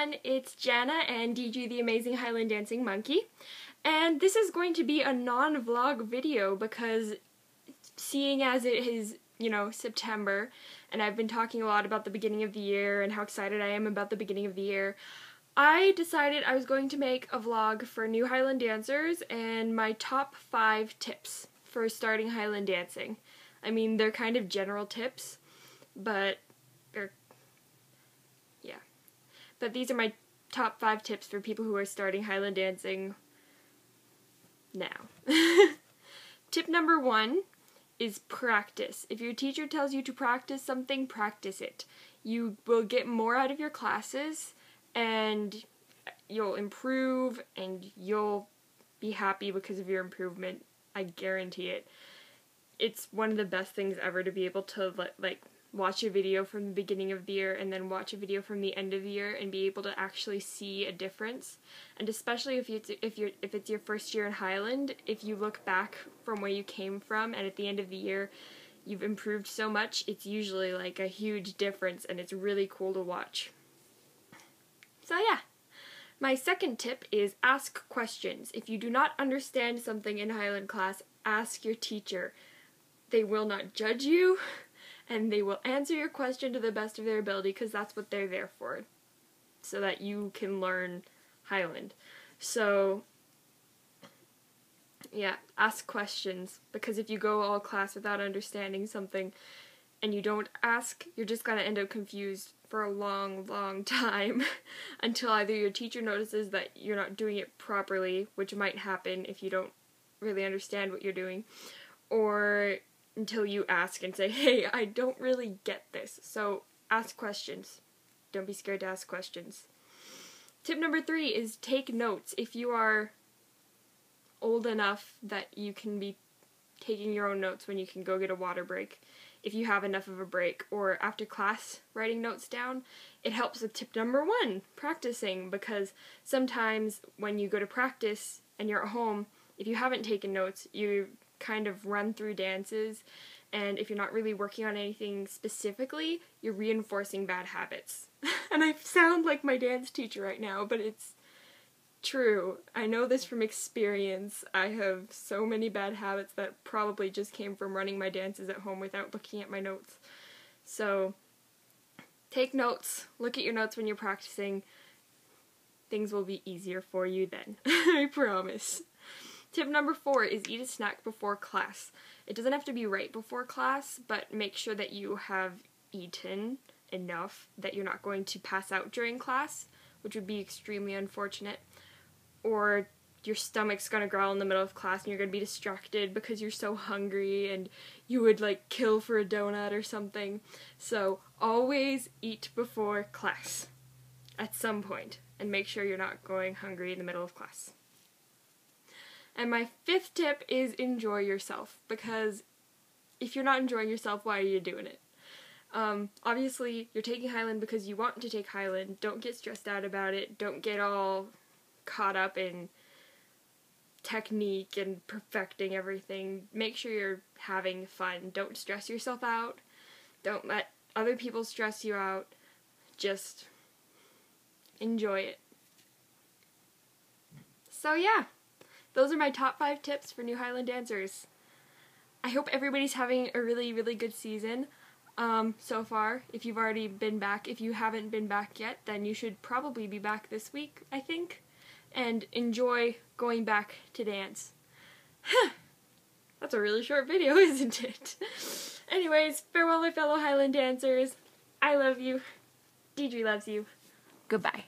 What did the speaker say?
everyone, it's Jana and DG the Amazing Highland Dancing Monkey, and this is going to be a non-vlog video because seeing as it is, September, and I've been talking a lot about the beginning of the year and how excited I am about the beginning of the year, I decided I was going to make a vlog for new Highland dancers and my top 5 tips for starting Highland dancing. I mean, they're kind of general tips, but these are my top 5 tips for people who are starting Highland dancing now. Tip number 1 is practice. If your teacher tells you to practice something, practice it. You will get more out of your classes, and you'll improve, and you'll be happy because of your improvement. I guarantee it. It's one of the best things ever to be able to watch a video from the beginning of the year and then watch a video from the end of the year and be able to actually see a difference. And especially if it's your first year in Highland, if you look back from where you came from and at the end of the year you've improved so much, it's usually like a huge difference and it's really cool to watch. So yeah. My second tip is ask questions. If you do not understand something in Highland class, ask your teacher. They will not judge you, and they will answer your question to the best of their ability because that's what they're there for, so that you can learn Highland. So, yeah, ask questions, because if you go all class without understanding something and you don't ask, you're just going to end up confused for a long, long time until either your teacher notices that you're not doing it properly, which might happen if you don't really understand what you're doing, or until you ask and say, hey, I don't really get this. So ask questions. Don't be scared to ask questions. Tip number 3 is take notes. If you are old enough that you can be taking your own notes when you can go get a water break, if you have enough of a break, or after class writing notes down, it helps with tip number 1, practicing, because sometimes when you go to practice and you're at home, if you haven't taken notes, you kind of run through dances, and if you're not really working on anything specifically, you're reinforcing bad habits. And I sound like my dance teacher right now, but it's true. I know this from experience. I have so many bad habits that probably just came from running my dances at home without looking at my notes. So, take notes. Look at your notes when you're practicing. Things will be easier for you then. I promise. Tip number 4 is eat a snack before class. It doesn't have to be right before class, but make sure that you have eaten enough that you're not going to pass out during class, which would be extremely unfortunate. Or your stomach's going to growl in the middle of class and you're going to be distracted because you're so hungry and you would kill for a donut or something. So always eat before class at some point, and make sure you're not going hungry in the middle of class. And my 5th tip is enjoy yourself, because if you're not enjoying yourself, why are you doing it? Obviously, you're taking Highland because you want to take Highland. Don't get stressed out about it. Don't get all caught up in technique and perfecting everything. Make sure you're having fun. Don't stress yourself out. Don't let other people stress you out. Just enjoy it. So yeah. Those are my top 5 tips for new Highland dancers. I hope everybody's having a really, really good season so far, if you've already been back. If you haven't been back yet, then you should probably be back this week, I think, and enjoy going back to dance. That's a really short video, isn't it? Anyways, farewell my fellow Highland dancers. I love you. Deidre loves you. Goodbye.